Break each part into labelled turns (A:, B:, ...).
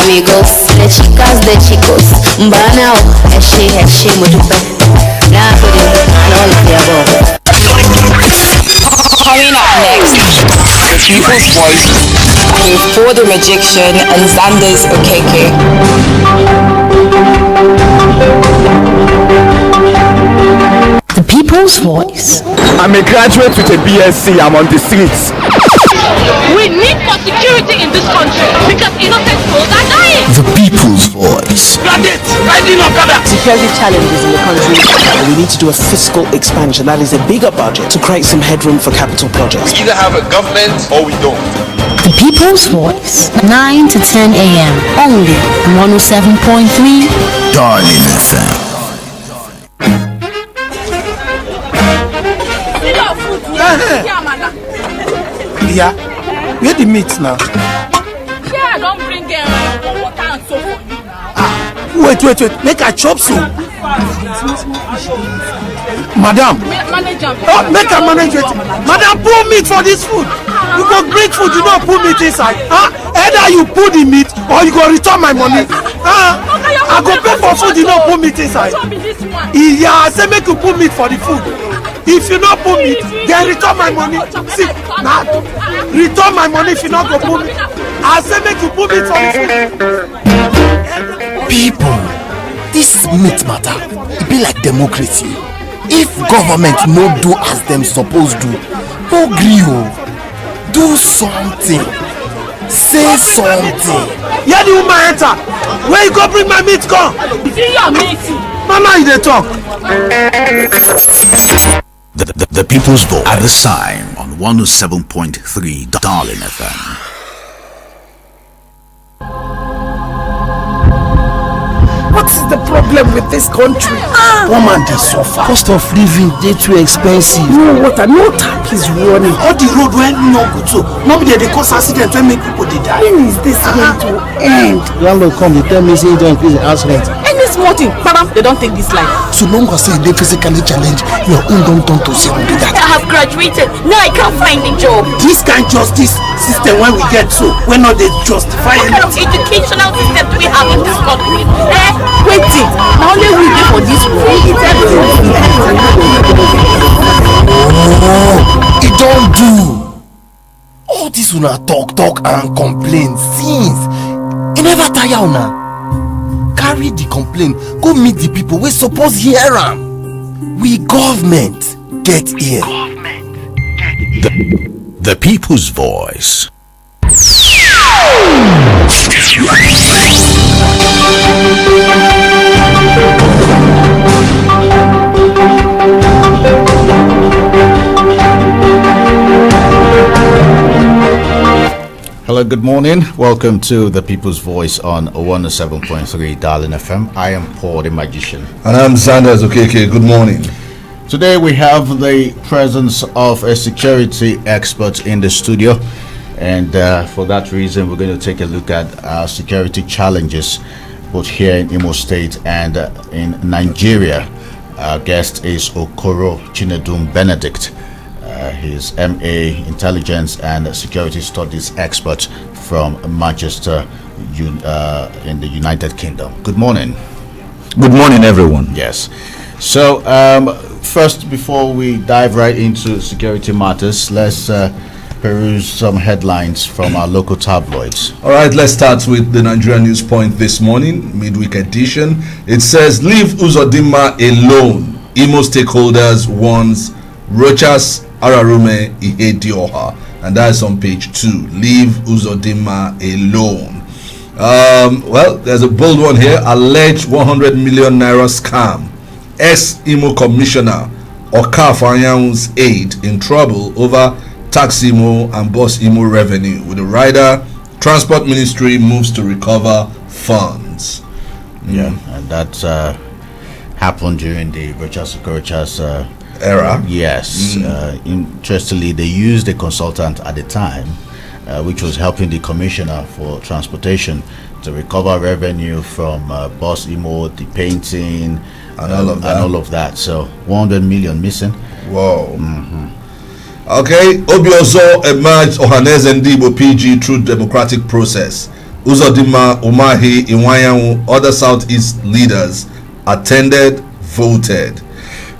A: amigos, the chicas, the chicos. Mbanao, eshe, mutupe. Napoli, and all of the above.
B: Coming up next, the People's Voice with For the Rejection and Zandas Okeke.
C: The People's Voice.
D: I'm a graduate with a BSc. I'm on the streets.
E: We need for security in this country because innocent souls are dying.
F: The People's Voice.
G: Security challenges in the country. We need to do a fiscal expansion. That is a bigger budget to create some headroom for capital projects.
H: We either have a government or we don't.
C: The People's Voice. 9 to 10 a.m. Only on 107.3
F: Darling FM.
I: Yeah, where the meat now?
E: Yeah, don't bring water and soap for you now.
I: Wait, make a chop soup. Madam, make a manage it. Madam, put meat for this food. You go bring food, you don't put meat inside. Either you put the meat or you go return my money. I go pay for food, you don't put meat inside. Yeah, I say make you put meat for the food. If you not put meat, then return my money. See, now return my money if you not go put meat. I say make you put meat for the food.
F: People, this meat matter, it be like democracy. If government no do as them supposed to, no gree o. Do something. Say something.
I: Yeah, the woman enter. Where you go bring my meat come?
E: See your meat.
I: Mama, you dey talk.
F: The People's Voice at the sign on 107.3 Darling FM.
I: What is the problem with this country? Woman, they suffer.
G: Cost of living, they too expensive.
I: No water, no tap is running. All the road went no good too. Nobody they cause accident when make people they die.
G: When is this going to end? Landlord come, they tell me say you don't increase the house rent.
E: Any small thing, madam, they don't take this life.
F: So long as they physically challenge, your own don't turn to zero. Do that.
E: I have graduated. Now I can't find a job.
I: This kind of justice system when we get so, we're not they justify
E: What kind of educational system do we have in this country? Wait it. Now only we pay for this world.
F: It don't do. All this una talk and complain since. It never tire una. Carry the complaint, go meet the people we suppose hear am. We government get here. The People's Voice.
J: Hello, good morning. Welcome to the People's Voice on 107.3 Darling FM. I am Paul the Magician.
K: And I'm Zandas. Okeke. Good morning.
J: Today we have the presence of a security expert in the studio. And for that reason, we're going to take a look at security challenges both here in Imo State and in Nigeria. Our guest is Okoro Chinedum Benedict. He's MA Intelligence and Security Studies expert from Manchester in the United Kingdom. Good morning.
K: Good morning, everyone.
J: Yes. So first, before we dive right into security matters, let's peruse some headlines from our local tabloids.
K: All right, let's start with the Nigerian News Point this morning, midweek edition. It says, leave Uzodinma alone. Imo stakeholders warns Rochas Ararume Ihedioha. And that's on page 2. Leave Uzodinma alone. Well, there's a bold one here. Alleged 100 million naira scam. Ex-Imo Commissioner Okafanyan's aide in trouble over tax Imo and bus Imo revenue. With the rider, Transport Ministry moves to recover funds.
J: Yeah, and that happened during the Rochas
K: era.
J: Yes. Interestingly, they used a consultant at the time, which was helping the Commissioner for Transportation to recover revenue from bus Imo, the painting, and all of that. So 100 million missing.
K: Whoa. Okay, Obiozo emerged Ohanes Ndibo PG through democratic process. Uzodinma Umahi Iwayan, other Southeast leaders attended, voted.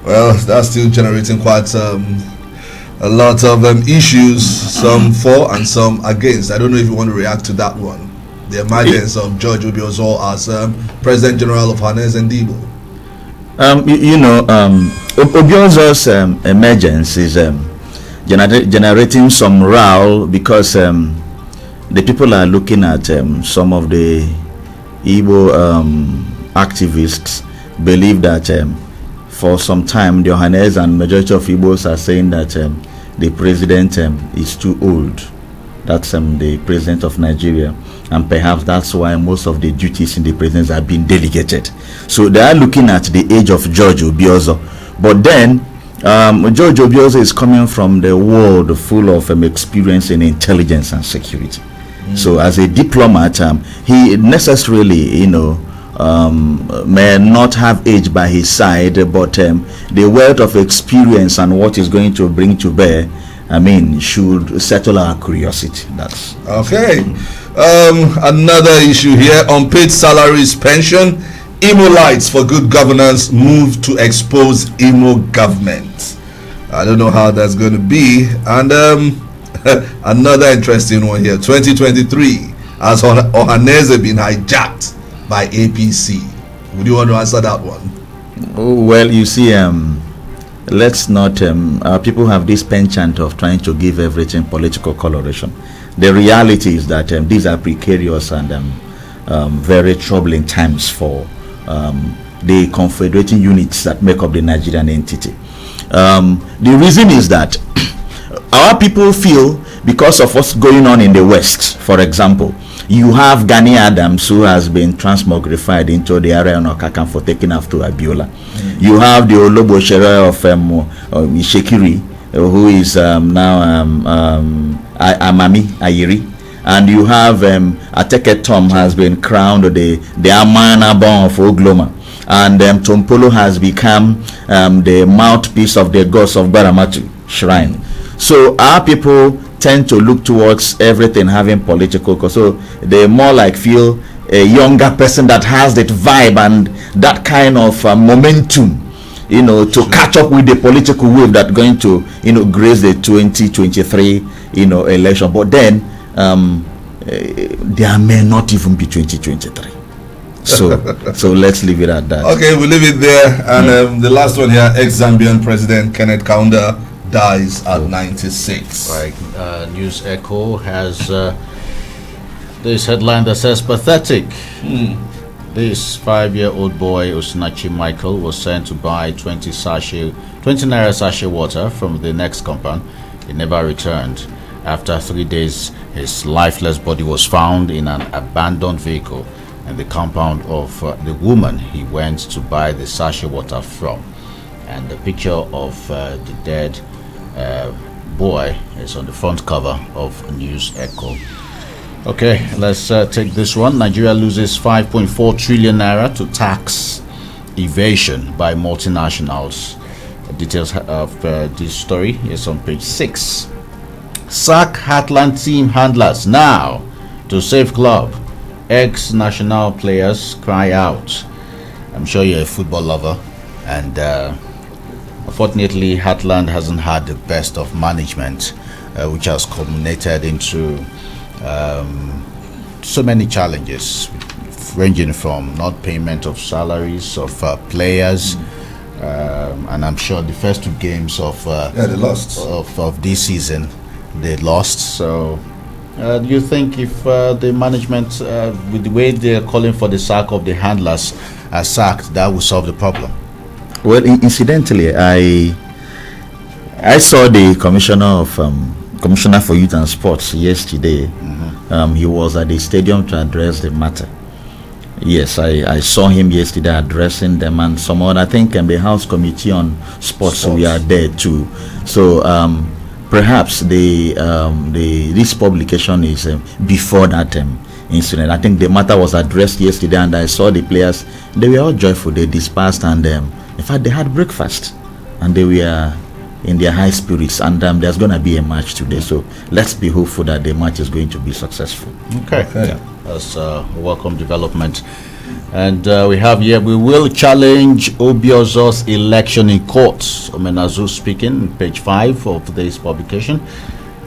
K: Well, that's still generating quite a lot of issues, some for and some against. I don't know if you want to react to that one. The emergence of George Obiozor as President General of Hannes and Debo.
J: Obiozor's emergence is generating some row because the people are looking at some of the Igbo activists believe that for some time the Ohanes and majority of Igbos are saying that the president is too old. That's the president of Nigeria, and perhaps that's why most of the duties in the presidency are being delegated. So they are looking at the age of George Obiozor. But then George Obiozor is coming from the world full of experience in intelligence and security. So as a diplomat, he necessarily, may not have age by his side, but the wealth of experience and what he's going to bring to bear, should settle our curiosity. That's
K: okay. Another issue here: unpaid salaries, pension. Imo lights for good governance move to expose Imo government. I don't know how that's going to be. And another interesting one here: 2023 has Ohaneze been hijacked by APC. Would you want to answer that one?
J: Well, you see, let's not people have this penchant of trying to give everything political coloration. The reality is that these are precarious and very troubling times for the confederating units that make up the Nigerian entity. The reason is that our people feel, because of what's going on in the West, for example, you have Gani Adams, who has been transmogrified into the area of Okeke for taking after Abiola. You have the Olobo Shere of Ishekiri, who is now Amami Ayiri. And you have Ateke Tom has been crowned the Amana Bon of Ogloma. And Tompolo has become the mouthpiece of the gods of Baramatu Shrine. So our people tend to look towards everything having political, so they more like feel a younger person that has that vibe and that kind of momentum, to catch up with the political wave that's going to, grace the 2023, election. But then there may not even be 2023. So let's leave it at that.
K: Okay, we'll leave it there. And the last one here: ex-Zambian President Kenneth Kaunda dies at 96.
J: Right. News Echo has this headline that says pathetic. This 5-year-old boy Osinachi Michael was sent to buy 20 naira sachet water from the next compound. He never returned. After 3 days, his lifeless body was found in an abandoned vehicle in the compound of the woman he went to buy the sachet water from. And the picture of the dead boy is on the front cover of News Echo. Okay, let's take this one. Nigeria loses 5.4 trillion naira to tax evasion by multinationals. Details of this story is on page 6. Sack Heartland team handlers now to save club. Ex-national players cry out. I'm sure you're a football lover, and unfortunately, Heartland hasn't had the best of management, which has culminated into so many challenges, ranging from not payment of salaries of players, and I'm sure the first 2 games of
K: they lost
J: of this season, they lost. So, do you think if the management, with the way they're calling for the sack of the handlers, are sacked, that will solve the problem? Well, incidentally, I saw the commissioner for youth and sports yesterday. He was at the stadium to address the matter. Yes, I saw him yesterday addressing them, and some other, I think, the House Committee on Sports. We are there too. So perhaps this publication is before that incident. I think the matter was addressed yesterday, and I saw the players. They were all joyful. They dispersed, and in fact, they had breakfast, and they were in their high spirits, and there's going to be a match today. So let's be hopeful that the match is going to be successful. Okay. Yeah. That's a welcome development. And we have here, we will challenge Obiozo's election in court. Omenazu speaking, page 5 of today's publication.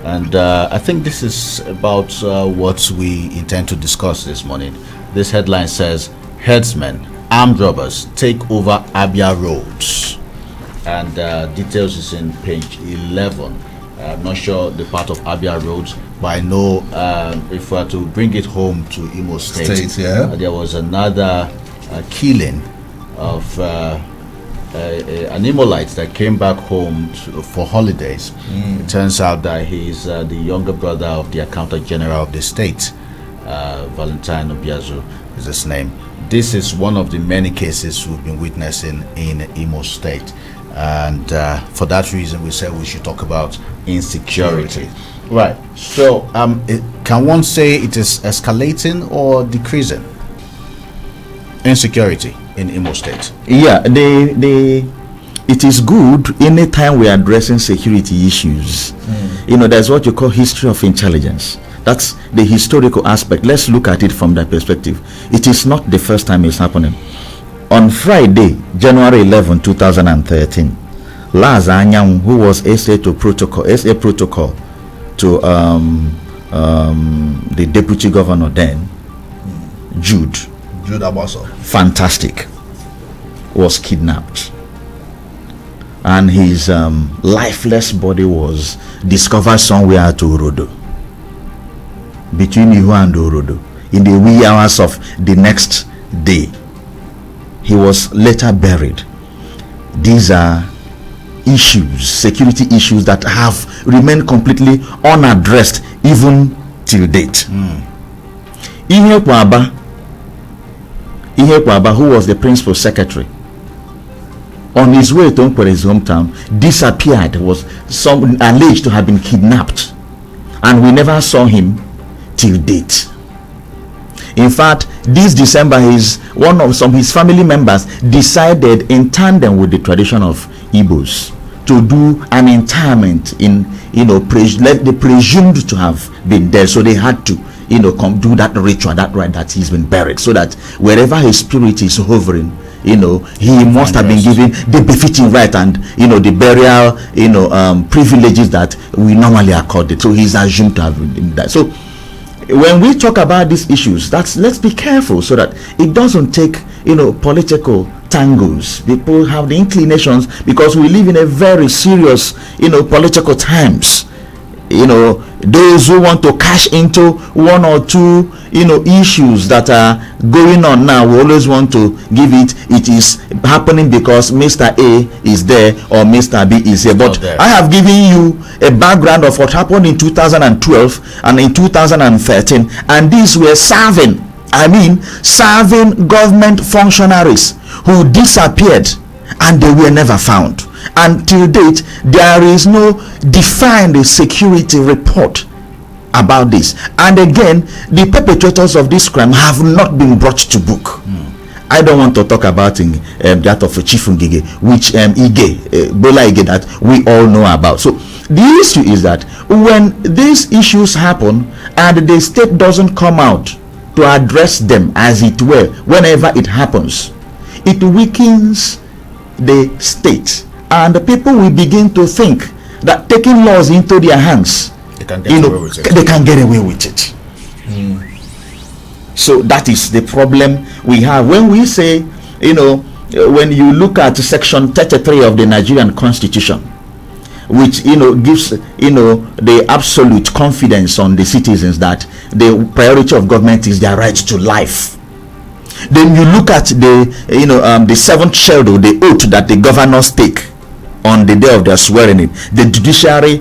J: And I think this is about what we intend to discuss this morning. This headline says, herdsmen, armed robbers take over Abia roads. And details is in page 11. I'm not sure the part of Abia roads, but I know if we are to bring it home to Imo State, there was another killing of an Imolite that came back home for holidays. It turns out that he's the younger brother of the accountant general of the state. Valentine Obiazu is his name. This is one of the many cases we've been witnessing in Imo State. And for that reason, we said we should talk about insecurity. Right. So, can one say it is escalating or decreasing? Insecurity in Imo State.
L: Yeah, it is good anytime we are addressing security issues. There's what you call history of intelligence. That's the historical aspect. Let's look at it from that perspective. It is not the first time it's happening. On Friday, January 11, 2013, Laz Anyang, who was SA protocol to the deputy governor then, Jude Abaso, fantastic, was kidnapped, and his lifeless body was discovered somewhere at Orodo, between Ihu and Orodo, in the wee hours of the next day. He was later buried. These are issues, security issues that have remained completely unaddressed even till date. Ihe Kwaba, who was the principal secretary, on his way to his hometown, disappeared, was alleged to have been kidnapped, and we never saw him till date. In fact, this December, his family members decided, in tandem with the tradition of Igbos, to do an interment in, presumed to have been dead. So they had to, do that ritual, that rite that he's been buried, so that wherever his spirit is hovering, he must have been given the befitting right and, the burial, privileges that we normally accorded. So he's assumed to have been dead. So when we talk about these issues, let's be careful so that it doesn't take political tangles. People have the inclinations, because we live in a very serious political times. Those who want to cash into one or two issues that are going on now, we always want to give it is happening because Mr. A is there or Mr. B is here. But I have given you a background of what happened in 2012 and in 2013, and these were serving government functionaries who disappeared and they were never found. Until date, there is no defined security report about this. And again, the perpetrators of this crime have not been brought to book. I don't want to talk about that of Chief Ngige, which Bola Ige, that we all know about. So the issue is that when these issues happen and the state doesn't come out to address them, as it were, whenever it happens, it weakens the state, and the people will begin to think that taking laws into their hands, they can get away with it. So that is the problem we have when we say, when you look at section 33 of the Nigerian Constitution, which gives the absolute confidence on the citizens that the priority of government is their right to life. Then you look at the seventh schedule, the oath that the governors take on the day of their swearing in. The judiciary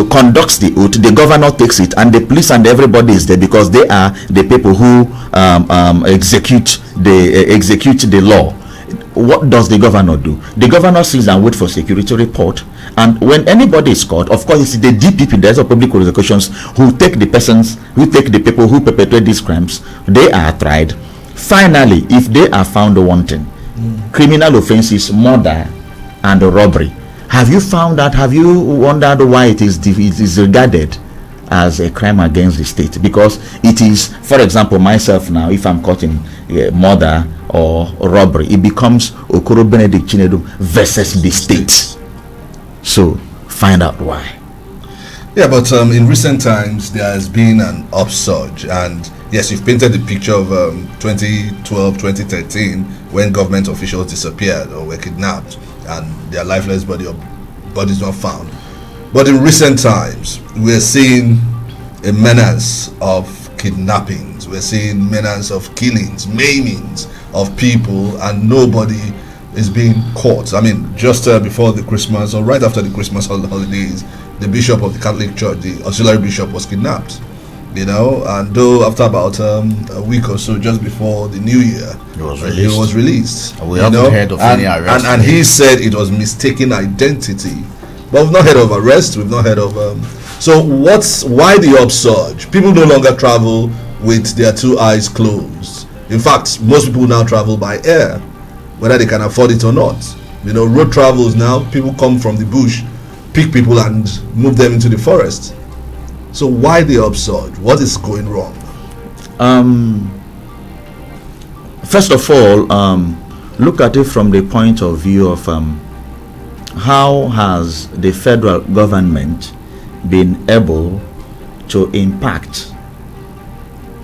L: conducts the oath, the governor takes it, and the police and everybody is there because they are the people who execute the law. What does the governor do? The governor sits and waits for security report, and when anybody is caught, of course it's the DPP, the Director of Public Prosecutions, who take the people who perpetrate these crimes. They are tried. Finally, if they are found wanting, criminal offenses, murder and robbery, Have you found out? Have you wondered why it is regarded as a crime against the state? Because it is, for example, myself now, if I'm caught in murder or robbery, it becomes Okoro Benedict Chinedu versus the state. So find out why.
K: Yeah, but in recent times there has been an upsurge, and yes, you've painted the picture of 2012, 2013 when government officials disappeared or were kidnapped and their lifeless bodies not found. But in recent times, we're seeing a menace of kidnappings. We're seeing menace of killings, maimings of people, and nobody is being caught. I mean, just before the Christmas or right after the Christmas holidays, the bishop of the Catholic Church, the auxiliary bishop, was kidnapped. You know, and though after about a week or so, just before the New Year, he was released.
J: We haven't heard of any arrest.
K: And he said it was mistaken identity. But we've not heard of arrest. We've not heard of. So why the upsurge? People no longer travel with their two eyes closed. In fact, most people now travel by air, whether they can afford it or not. You know, road travels now. People come from the bush, pick people and move them into the forest. So why the upsurge? What is going wrong?
L: First of all, look at it from the point of view of how has the federal government been able to impact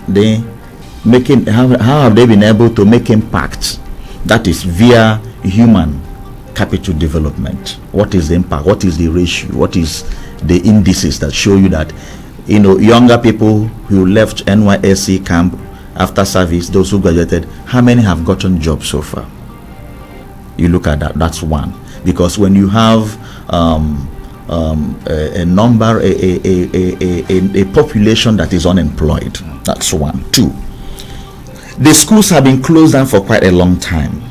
L: how have they been able to make impact, that is via human capital development? What is the impact? What is the ratio? What is the indices that show you that, you know, younger people who left NYSC camp after service, those who graduated, how many have gotten jobs so far? You look at that. That's one. Because when you have a number, a population that is unemployed, that's one. Two, the schools have been closed down for quite a long time.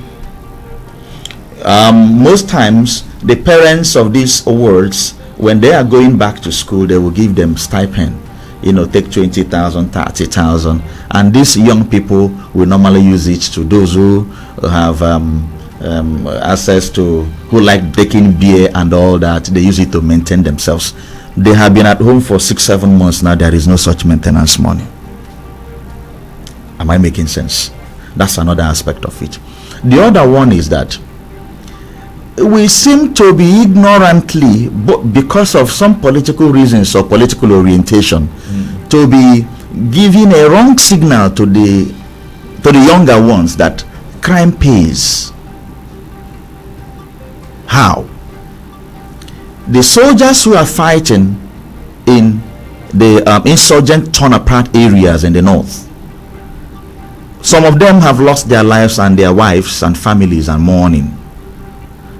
L: Most times, the parents of these wards, when they are going back to school, they will give them stipend, you know, take 20,000, 30,000, and these young people will normally use it to those who have access to, who like taking beer and all that. They use it to maintain themselves. They have been at home for 6-7 months now. There is no such maintenance money. Am I making sense? That's another aspect of it. The other one is that we seem to be ignorantly, but because of some political reasons or political orientation, to be giving a wrong signal to the younger ones that crime pays. How? The soldiers who are fighting in the insurgent torn-apart areas in the north, some of them have lost their lives and their wives and families and mourning.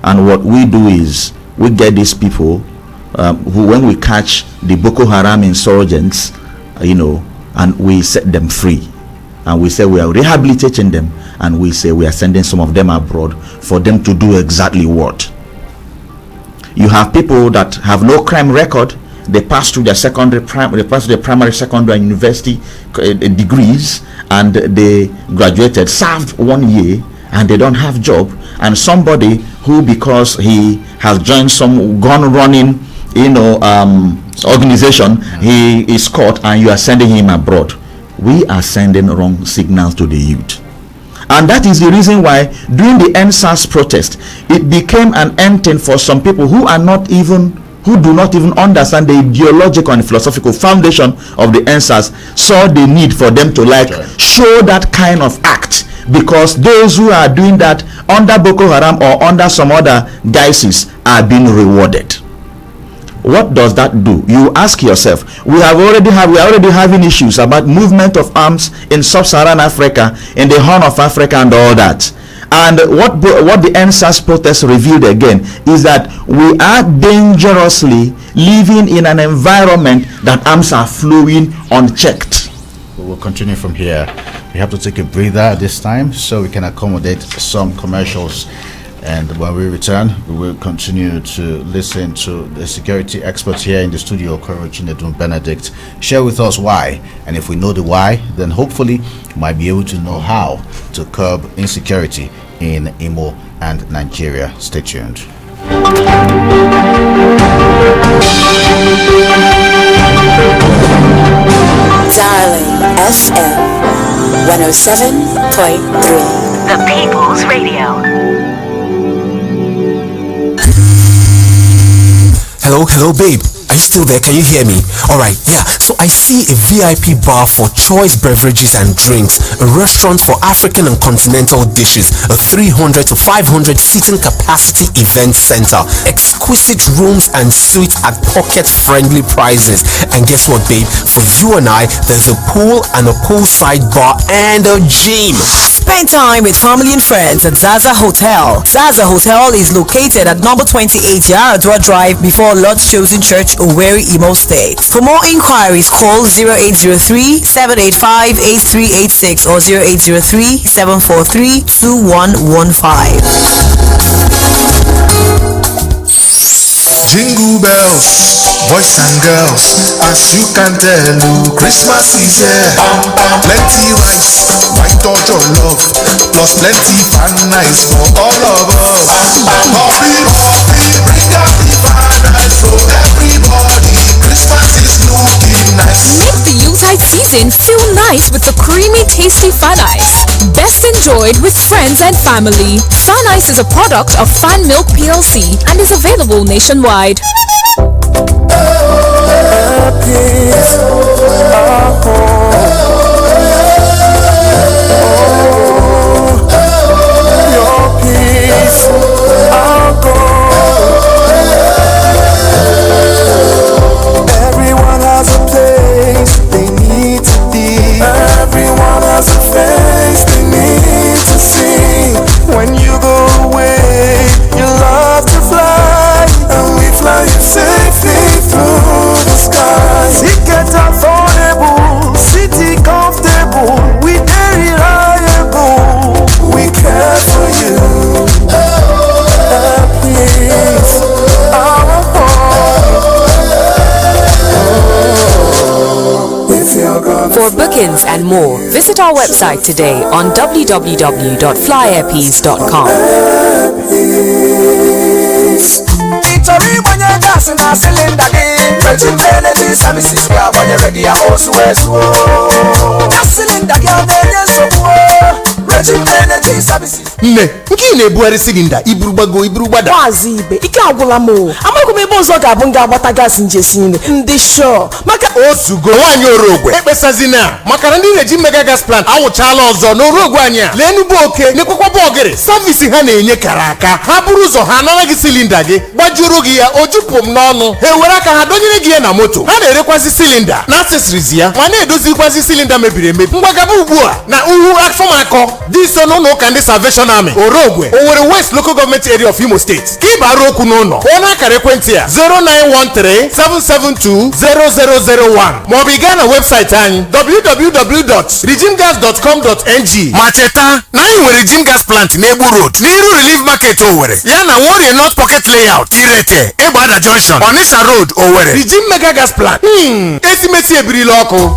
L: And what we do is we get these people who, when we catch the Boko Haram insurgents, you know, and we set them free, and we say we are rehabilitating them, and we say we are sending some of them abroad for them to do exactly what. You have people that have no crime record. They pass through their primary, secondary, and university degrees, and they graduated, served 1 year, and they don't have job. And somebody who, because he has joined some gun running, you know, organization, he is caught, and you are sending him abroad. We are sending wrong signals to the youth. And that is the reason why during the NSAS protest, it became an ending for some people who do not even understand the ideological and philosophical foundation of the NSAS, saw the need for them to show that kind of act, because those who are doing that under Boko Haram or under some other guises are being rewarded. What does that do? You ask yourself. We are already having issues about movement of arms in sub-Saharan Africa, in the Horn of Africa, and all that. And what the NSAS protest revealed again is that we are dangerously living in an environment that arms are flowing unchecked.
J: We will continue from here. We have to take a breather at this time so we can accommodate some commercials. And when we return, we will continue to listen to the security experts here in the studio, Okoro Chinedum Benedict, share with us why. And if we know the why, then hopefully we might be able to know how to curb insecurity in Imo and Nigeria. Stay tuned.
B: Darling FM 107.3.
M: The People's Radio.
N: Hello, babe. Are you still there? Can you hear me? Alright, yeah. So I see a VIP bar for choice beverages and drinks, a restaurant for African and continental dishes, a 300 to 500 seating capacity event center, exquisite rooms and suites at pocket-friendly prices. And guess what, babe? For you and I, there's a pool and a poolside bar and a gym.
O: Spend time with family and friends at Zaza Hotel. Zaza Hotel is located at number 28 Yaradua Drive before Lord's Chosen Church, Owerri, Imo State. For more inquiries, call 0803-785-8386 or 0803-743-2115.
P: Jingle bells, boys and girls, as you can tell, Christmas is here. Plenty rice, white or jollof, plus plenty fun nice for all of us. Hurry, bring out the fun nice for everybody. Christmas is looking nice.
Q: Make the Yuletide season feel nice with the creamy, tasty Fun Ice. Best enjoyed with friends and family. Fun Ice is a product of Fan Milk PLC and is available nationwide.
P: Everyone has a place they need to be. Everyone has a face they need to see. When you go away, you love to fly, and we fly you safely through the skies. Ticket affordable, city comfortable, we very reliable. We care for you. Please.
B: For bookings and more, visit our website today on www.flyairpeace.com.
P: Victory when you're dancing a cylinder game. Virgin Energy Services, we are when you're ready, I also wear so. That cylinder girl, then you're so poor. Virgin Energy Services.
F: Nne, nke ị na-ebugharị silinda iburugbago iburugbada.
O: Maazị Ibe, ike agwụla m o. Amaghị m ebe ọzọ ga-abụ nga agbata gas njesi nri. Ndị Shaw maka
F: osugo nwaanyị orogwe ekpesazina maka na ndị na-eji mega gas plant awụchala ọzọ n'orogwe anyị a lee nnukwu oke n'ekwekwa bọgịrị savisi ha na-enye kara aka ha bụrụ ụzọ ha anara gị silinda gị gbajuru gị ya ojupụ m n'ọnụ ha ewere aka ha donyere gị ya na moto ha na-erekwazi silinda na accessories ya ma na-edozikwazi silinda mebiri emebi mgbagaba ugbu a na uhu afọmakọ dị so n'ụlọ ụka ndị Salvation Army Orogwe Owerri West Local Government Area of Imo State ka ị bara okwu n'ụlọ kpọọ n'akara ekwentị a 09137720001 maọbụ ị gaa na webụsaịtị anyị www.regimgas.com.ng ma cheta na anyị nwere Regime Gas Plant n'Egbu Road n'iru Relief Market Owerri ya na Warri North Pocket Layout Ireke Egbada Junction Onitsha Road Owerri. Regime Mega Gas Plant esimesi ebirila ọkụ.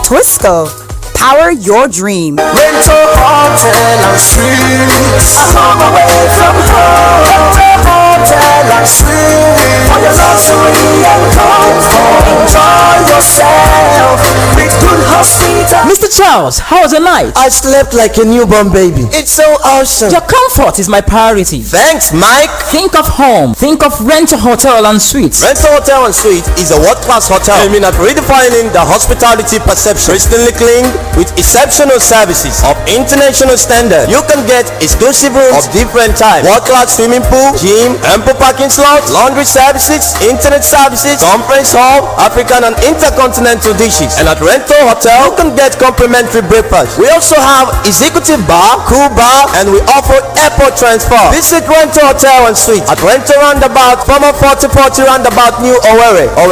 O: Twisco, power your dream.
P: Rental hotel and suites. I'm on my way from home. Rental hotel and suites. For your luxury and comfort. Enjoy yourself with good hospital.
O: Mr. Charles, how was the night?
R: I slept like a newborn baby. It's so awesome.
O: Your comfort is my priority.
R: Thanks, Mike.
O: Think of home. Think of Rental Hotel and Suites.
R: Rental Hotel and Suites is a world-class hotel aiming at redefining the hospitality perception. Pristinely clean with exceptional services of international standard. You can get exclusive rooms of different types. World-class swimming pool, gym, ample parking slots, laundry services, internet services, conference hall, African and intercontinental dishes. And at Rental Hotel, you can get complimentary complimentary breakfast. We also have executive bar, cool bar, and we offer airport transfer. Visit Rento Hotel and Suite at Rento Roundabout, former 4040 Roundabout, New Owerri, or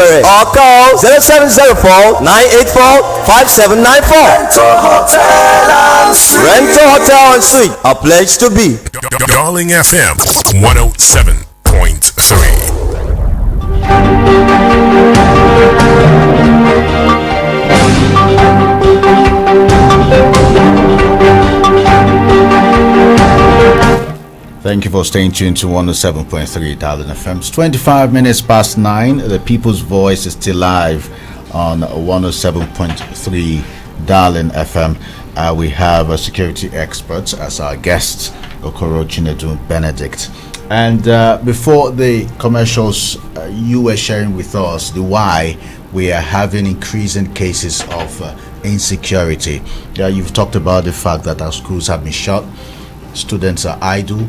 R: call 0704 984 5794. Rento Hotel and Suite, a place to be.
S: Darling FM 107.3.
J: Thank you for staying tuned to 107.3 Darling FM. It's 25 minutes past 9. The People's Voice is still live on 107.3 Darling FM. We have security experts as our guests, Okoro Chinedu Benedict. And before the commercials, you were sharing with us the why we are having increasing cases of insecurity. You've talked about the fact that our schools have been shut, students are idle.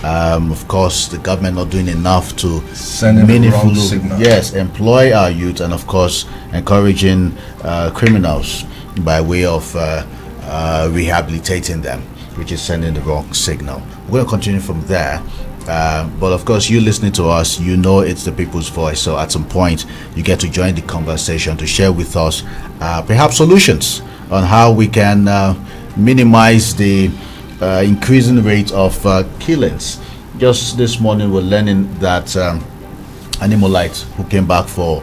J: Of course, the government not doing enough to meaningfully, employ our youth, and of course, encouraging criminals by way of rehabilitating them, which is sending the wrong signal. We're going to continue from there. But of course, you listening to us, you know it's the People's Voice. So at some point, you get to join the conversation to share with us perhaps solutions on how we can minimize the increasing rate of killings. Just this morning, we're learning that Animalite, who came back for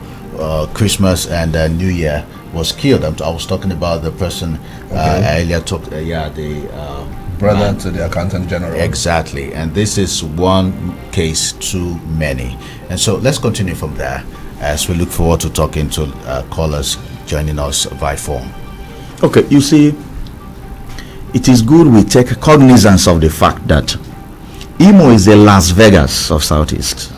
J: Christmas and New Year, was killed. I was talking about the person earlier. The
K: brother to the accountant general.
J: Exactly, and this is one case too many. And so let's continue from there as we look forward to talking to callers joining us by phone.
L: Okay, you see, it is good we take cognizance of the fact that Imo is the Las Vegas of Southeast.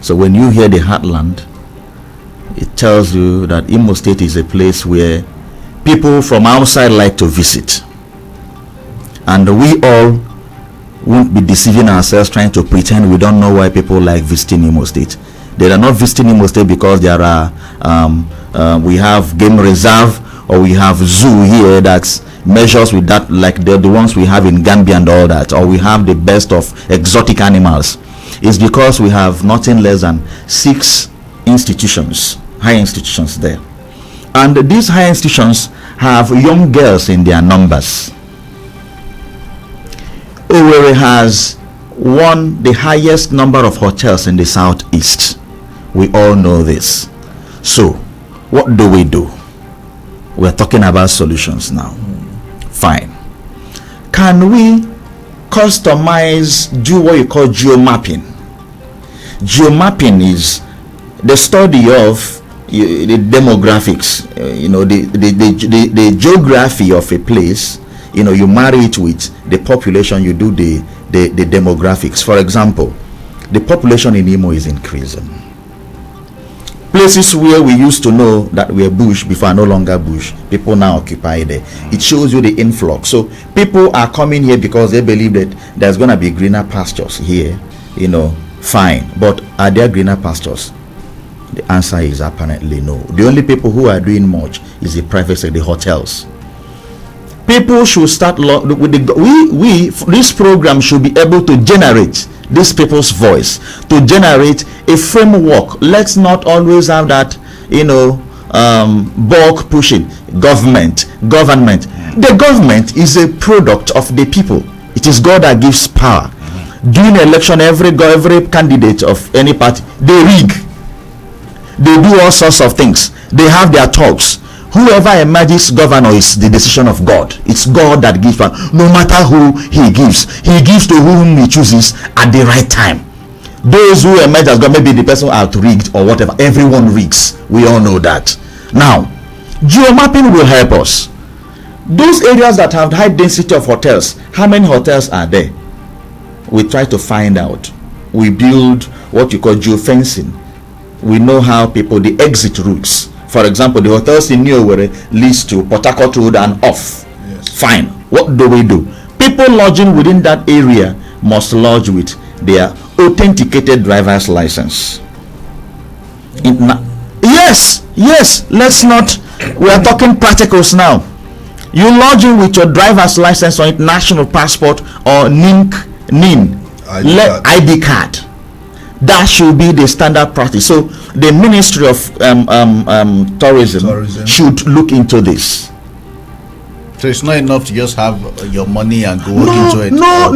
L: So when you hear the heartland, it tells you that Imo State is a place where people from outside like to visit. And we all won't be deceiving ourselves trying to pretend we don't know why people like visiting Imo State. They are not visiting Imo State because there are we have game reserve or we have zoo here that measures with that, like the ones we have in Gambia and all that, or we have the best of exotic animals. It's because we have nothing less than 6 institutions, high institutions there. And these high institutions have young girls in their numbers. Owerri has the highest number of hotels in the southeast. We all know this. So, what do? We're talking about solutions now. Fine. Can we do what you call geomapping? Geomapping is the study of the demographics, the geography of a place. You marry it with the population, you do the demographics. For example, the population in Imo is increasing. Places where we used to know that were bush before are no longer bush, people now occupy there. It shows you the influx. So people are coming here because they believe that there's going to be greener pastures here. Fine. But are there greener pastures? The answer is apparently no. The only people who are doing much is the private sector, the hotels. People should start with this program should be able to generate these people's voice, to generate a framework. Let's not always have that bulk pushing government. The government is a product of the people. It is God that gives power. During election, every candidate of any party, they rig, they do all sorts of things, they have their talks. Whoever emerges governor is the decision of God. It's God that gives power. No matter who he gives to whom he chooses at the right time. Those who emerge as God, maybe the person out rigged or whatever, everyone rigs. We all know that. Now, geomapping will help us. Those areas that have high density of hotels, how many hotels are there? We try to find out. We build what you call geofencing. We know how people, the exit routes. For example, the hotels in New Owerri leads to Port Harcourt Road and off. Yes. Fine. What do we do? People lodging within that area must lodge with their authenticated driver's license. Yes, let's not, we are talking practicals now. You lodge in with your driver's license or international passport or NIN ID card. That should be the standard practice. So the Ministry of Tourism should look into this.
J: So it's not enough to just have your money and go into it.
L: No,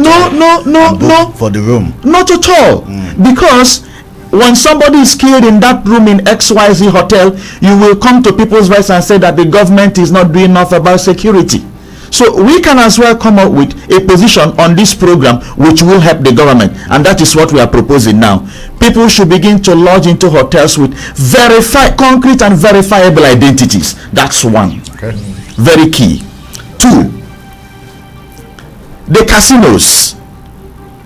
J: for the room.
L: Not at all. Because when somebody is killed in that room in XYZ hotel, you will come to people's rights and say that the government is not doing enough about security. So we can as well come up with a position on this program which will help the government, and that is what we are proposing now. People should begin to lodge into hotels with concrete and verifiable identities. That's one.
J: Okay.
L: Very key. Two, the casinos.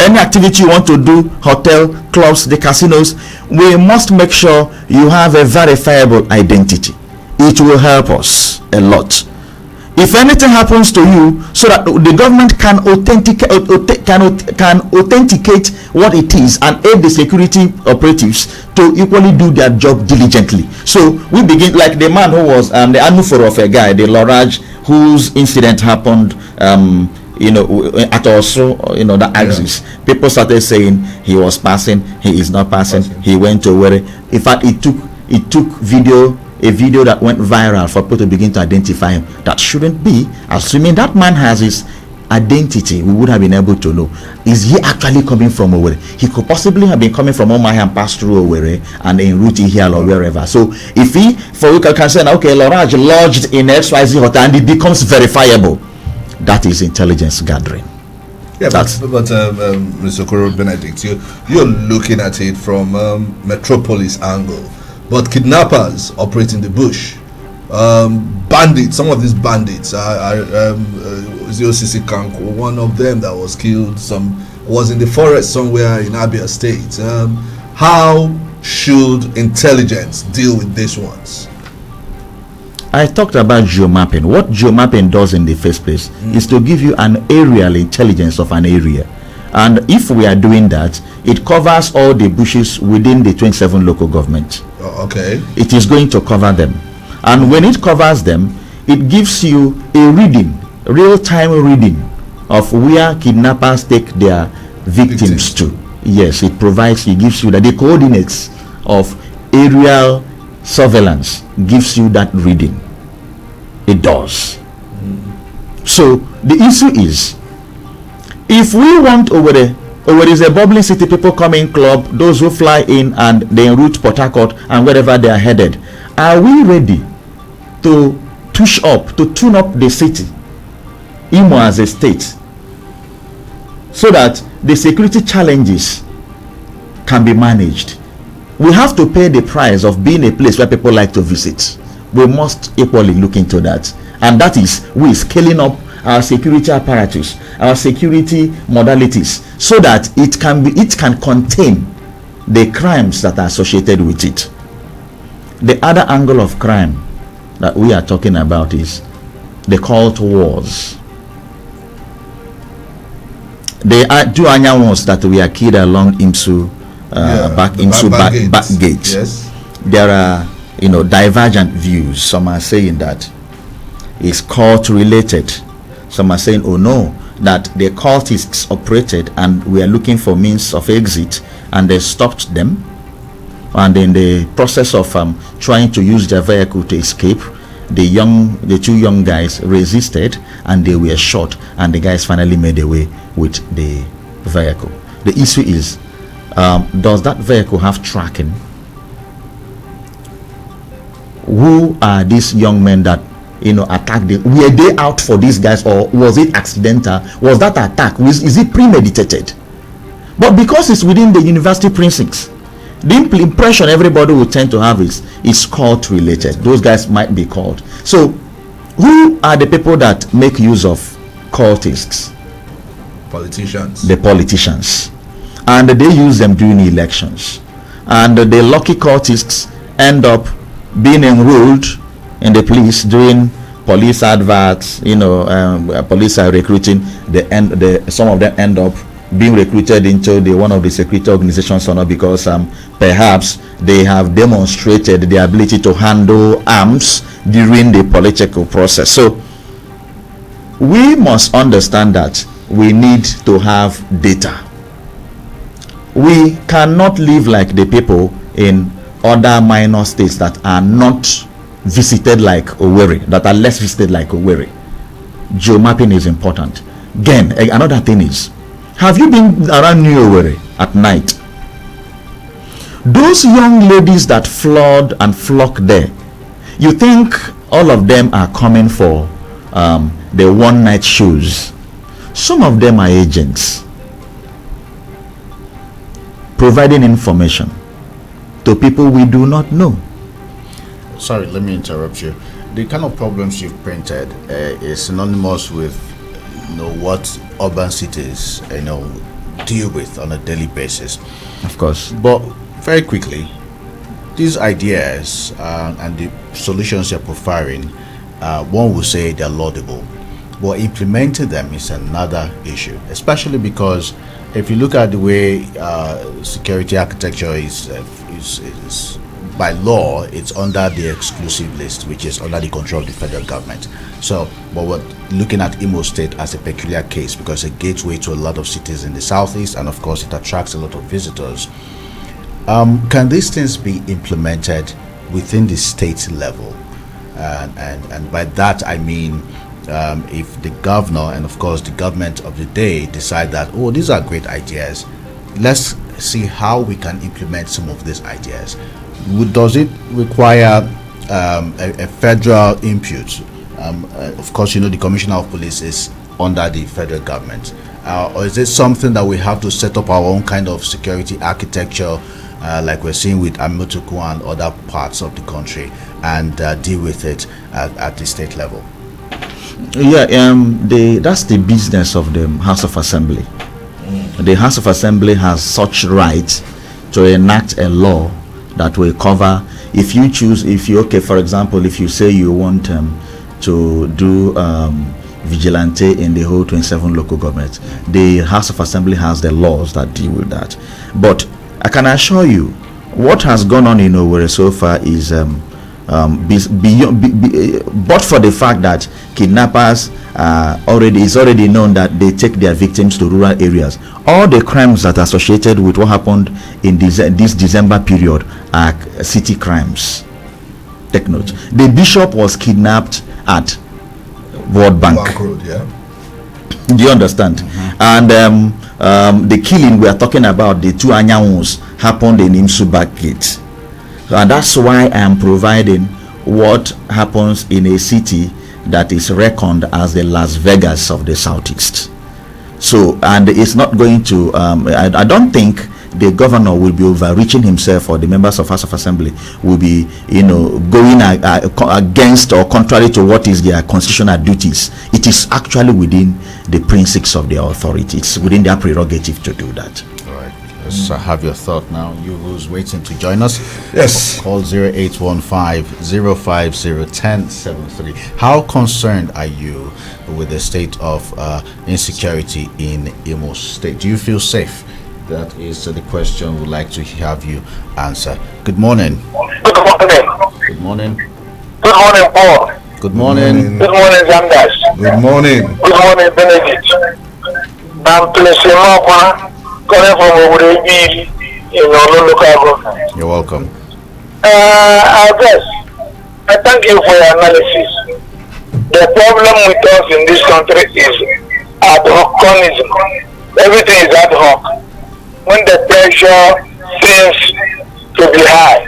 L: Any activity you want to do, hotel, clubs, the casinos, we must make sure you have a verifiable identity. It will help us a lot. If anything happens to you, so that the government can authenticate what it is and aid the security operatives to equally do their job diligently. So we begin like the man who was the Anuforo of a guy, the Lorage, whose incident happened at also the axis. People started saying he was passing, he is not passing, he went to where. In fact, it took a video that went viral for people to begin to identify him. That shouldn't be. Assuming that man has his identity, we would have been able to know, is he actually coming from Owerri? He could possibly have been coming from Omaha and passed through Owerri and en route here or wherever. So if he, for we can say, okay, Lorage lodged in XYZ hotel and it becomes verifiable, that is intelligence gathering.
K: Yeah, but Mr. Okoro Benedict, you're looking at it from metropolis angle. But kidnappers operate in the bush. Bandits, some of these bandits Ziosisi Kanko, one of them that was killed, was in the forest somewhere in Abia State. How should intelligence deal with these ones?
L: I talked about geomapping. What geomapping does in the first place is to give you an aerial intelligence of an area. And if we are doing that, it covers all the bushes within the 27 local governments.
K: Okay.
L: It is going to cover them. And when it covers them, it gives you a reading, real-time reading of where kidnappers take their victims to. Yes, it gives you the coordinates of aerial surveillance, gives you that reading. It does. So the issue is, if we want over there is a bubbling city, people come in club, those who fly in and they en route Port Harcourt and wherever they are headed, are we ready to tune up the city, Imo as a state, so that the security challenges can be managed? We have to pay the price of being a place where people like to visit. We must equally look into that, and that is we scaling up our security apparatus, our security modalities, so that it can contain the crimes that are associated with it. The other angle of crime that we are talking about is the cult wars. The two Anyawans that we are killed along into back gate.
K: Yes.
L: There are divergent views. Some are saying that it's cult related. Some are saying, oh no, that the cultists operated and we are looking for means of exit and they stopped them, and in the process of trying to use their vehicle to escape, the two young guys resisted and they were shot, and the guys finally made away with the vehicle. The issue is, does that vehicle have tracking? Who are these young men that attacked them? Were they out for these guys, or was it accidental? Was that attack, is it premeditated? But because it's within the university precincts, the impression everybody will tend to have is cult related. Those guys might be called. So who are the people that make use of cultists?
K: Politicians.
L: The politicians. And they use them during elections, and the lucky cultists end up being enrolled in the police, doing police adverts, police are recruiting. Some of them end up being recruited into one of the security organizations or not, because perhaps they have demonstrated the ability to handle arms during the political process. So we must understand that we need to have data. We cannot live like the people in other minor states that are not visited like Owerri, that are less visited like Owerri. Geomapping is important. Again, another thing is, have you been around New Owerri at night? Those young ladies that flood and flock there, you think all of them are coming for the one night shows? Some of them are agents providing information to people we do not know.
J: Sorry, let me interrupt you. The kind of problems you've printed is synonymous with what urban cities deal with on a daily basis.
L: Of course.
J: But very quickly, these ideas and the solutions you're providing, one would say they're laudable, but implementing them is another issue, especially because if you look at the way security architecture is by law, it's under the exclusive list, which is under the control of the federal government. So, but we're looking at Imo State as a peculiar case because it's a gateway to a lot of cities in the southeast, and of course it attracts a lot of visitors. Can these things be implemented within the state level? And by that I mean, if the governor and of course the government of the day decide that, oh, these are great ideas, let's see how we can implement some of these ideas. Does it require a federal input? Of course, the Commissioner of Police is under the federal government, or is it something that we have to set up our own kind of security architecture, like we're seeing with Amotuku and other parts of the country, and deal with it at the state level?
L: Yeah, that's the business of the House of Assembly. The House of Assembly has such right to enact a law that will cover, for example, if you say you want to do vigilante in the whole 27 local governments, the House of Assembly has the laws that deal with that. But I can assure you, what has gone on in Owerri so far is but for the fact that kidnappers it's already known that they take their victims to rural areas. All the crimes that are associated with what happened in this December period are city crimes. Take note. The bishop was kidnapped at World Bank.
K: Road, yeah.
L: Do you understand? And the killing we are talking about, the two Anyawus, happened in Imsuba Gate. And that's why I am providing what happens in a city that is reckoned as the Las Vegas of the Southeast. So, and it's not going to, I don't think the governor will be overreaching himself, or the members of House of Assembly will be, going against or contrary to what is their constitutional duties. It is actually within the principles of their authority. It's within their prerogative to do that.
J: Let's have your thought now. You who's waiting to join us,
K: yes,
J: call 0815-050-1073. How concerned are you with the state of insecurity in Imo State? Do you feel safe? That is the question we'd like to have you answer. Good morning.
S: Good morning.
J: Good morning.
S: Good morning, Paul.
J: Good morning.
S: Good morning, Zandas.
K: Good morning.
S: Good morning, Benedict. I'm Plesima, calling from Owerri in our local government.
J: You're welcome.
S: I thank you for your analysis. The problem with us in this country is ad hocism. Everything is ad hoc. When the pressure seems to be high,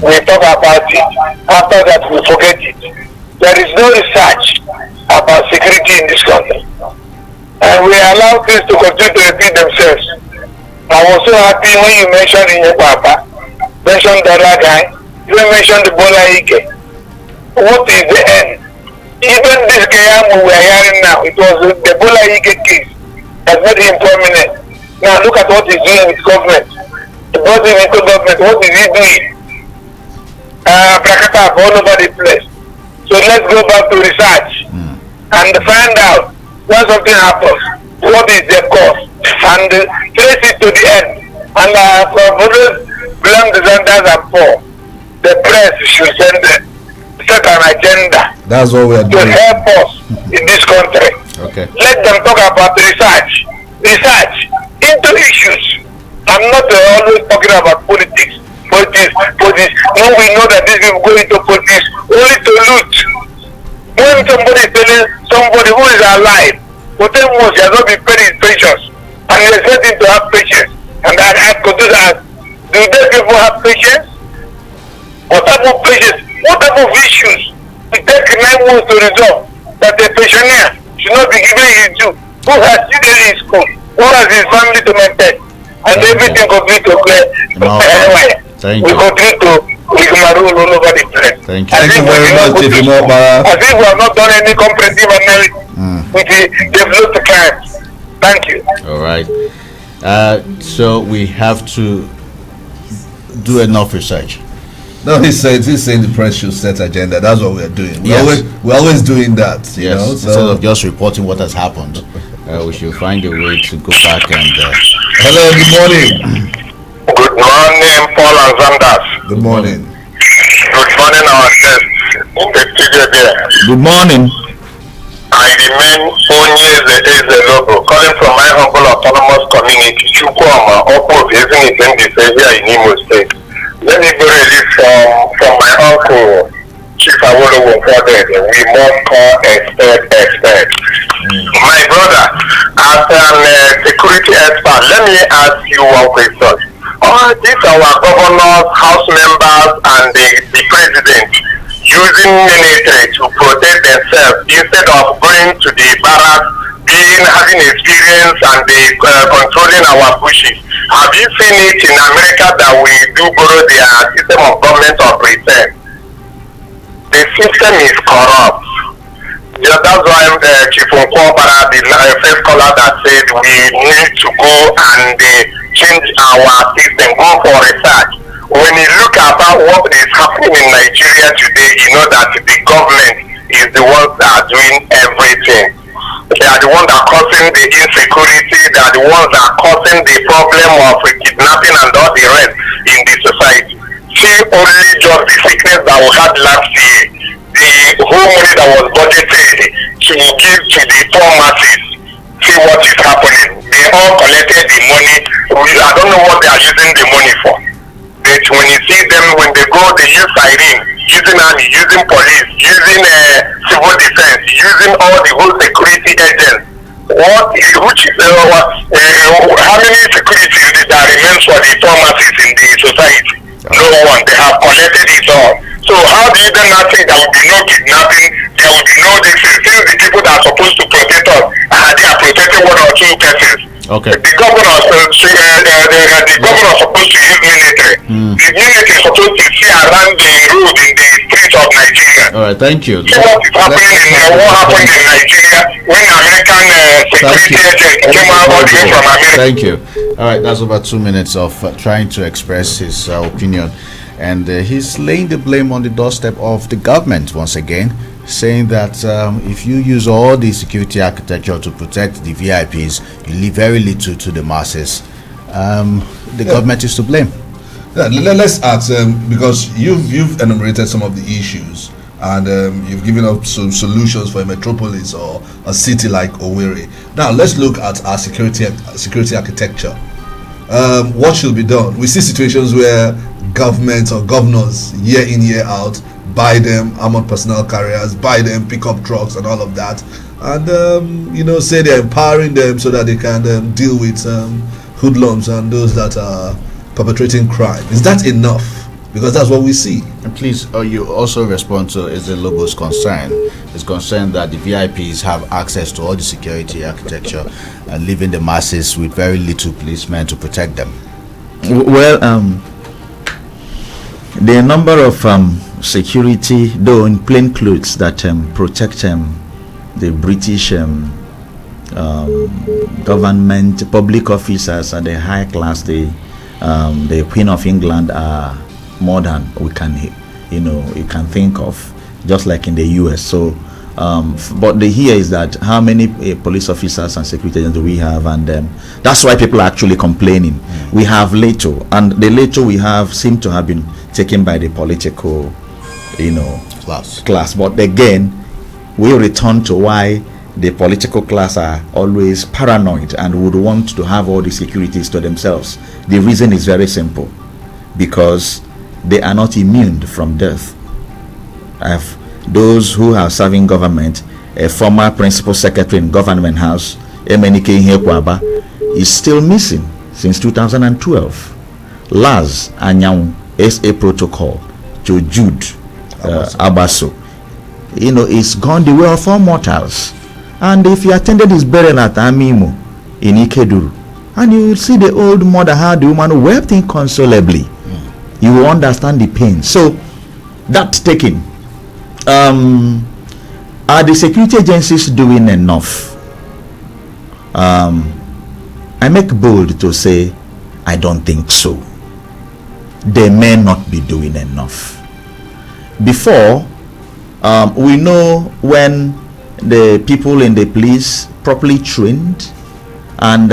S: we talk about it. After that, we forget it. There is no research about security in this country. And we allow things to continue to repeat themselves. I was so happy when you mentioned in your papa, mentioned the other guy, you mentioned the Okeke. What is the end? Even this guy we are hearing now, it was the Okeke case that made him prominent. Now look at what he's doing with government. He brought him into government. What is he doing? Prakata all over the place. So let's go back to research and find out when something happens, what is the cause? and trace it to the end. And for those belong to Zandas and Paul, the press should set an agenda.
K: That's what we are doing.
S: To help us in this country.
J: Okay.
S: Let them talk about research into issues. I'm not always talking about politics. Politics. No, we know that these people go into politics only to loot. When somebody is telling somebody who is alive, for 10 months he has not been paid his pensions, and he expect him to have patience. And I have to do that. Do those people have patience? What type of patience? What type of issues? It takes 9 months to resolve that the pensioner should not be given his due. Who has children in school? Who has his family to maintain? And everything continue to clear. Anyway, we continue to rigmarole all over the place.
K: Thank you very much, Chief Imobara.
S: As if we have not done any comprehensive analysis with the developed crimes. Thank you.
J: All right. So we have to do enough research.
K: No, he's saying the press should set agenda. That's what we're doing.
J: Yes.
K: We're always doing that. You know,
J: Instead of just reporting what has happened, we should find a way to go back and.
K: Hello. Good morning.
S: Good morning, Paul and Zandas.
K: Good morning.
S: Good morning, our guest in the studio there.
L: Good morning.
S: I remain Eze Logo, calling from my humble autonomous community, Chukwama, Opo, Visiting in the here in Imo State. Let me go release from my uncle, Chief Awolowo Fode. We must call expert. My brother, as a security expert, let me ask you one question. These are our governors, house members, and the president using military to protect themselves instead of going to the barracks, having experience and controlling our bushes. Have you seen it in America that we do borrow their system of government or pretend? The system is corrupt. Yeah, that's why Chief Okwobara, the first caller that said we need to go and change our system, go for research. When you look about what is happening in Nigeria today, you know that the government is the ones that are doing everything. They are the ones that are causing the insecurity, they are the ones that are causing the problem of kidnapping and all the rest in the society. See only just the sickness that we had last year, the whole money that was budgeted to give to the poor masses. See what is happening. They all collected the money. I don't know what they are using the money for. But when you see them, when they go, they use siren, using army, using police, using civil defense, using all the whole security agents. How many security that remains for the poor masses in the society? No one. They have collected it all. So how do you then not think there will be no kidnapping? There will be no this. Since the people that are supposed to protect us, they are protecting one or two persons.
J: Okay.
S: The governor is supposed to use military. The military is supposed to see around the road in the streets of Nigeria.
J: All right, thank you.
S: See what is happening what happened in Nigeria when American security agents came out all the way from America.
J: Thank you. All right, that's about 2 minutes of trying to express his opinion. And he's laying the blame on the doorstep of the government once again, saying that if you use all the security architecture to protect the VIPs, you leave very little to the masses. The government is to blame.
K: Yeah, let's ask, because you've enumerated some of the issues, and you've given up some solutions for a metropolis or a city like Owerri. Now let's look at our security architecture. What should be done? We see situations where governments or governors, year in, year out, buy them armored personnel carriers, buy them pickup trucks and all of that, and say they're empowering them so that they can deal with hoodlums and those that are perpetrating crime. Is that enough? Because that's what we see.
J: And please, you also respond to Eze Logo's concern. It's concerned that the VIPs have access to all the security architecture and leaving the masses with very little policemen to protect them.
L: Well, the number of security, though in plain clothes, that protect the British government, public officers at the high class, the Queen of England, are more than we can, you can think of, just like in the US. So But the here is that how many police officers and security agents do we have, and that's why people are actually complaining. We have little, and the little we have seem to have been taken by the political, class. But again, we return to why the political class are always paranoid and would want to have all the securities to themselves. The reason is very simple, because they are not immune from death. Those who are serving government, a former principal secretary in government house, Emenike Ihekwa, is still missing since 2012. Laz Anyang SA protocol to Jude Abaso, is gone the way of all mortals. And if you attended his burial at Amimo in Ikeduru, and you will see the old mother, how the woman wept inconsolably, you will understand the pain. So that's taken. Are the security agencies doing enough? I make bold to say I don't think so. They may not be doing enough. Before, we know when the people in the police properly trained and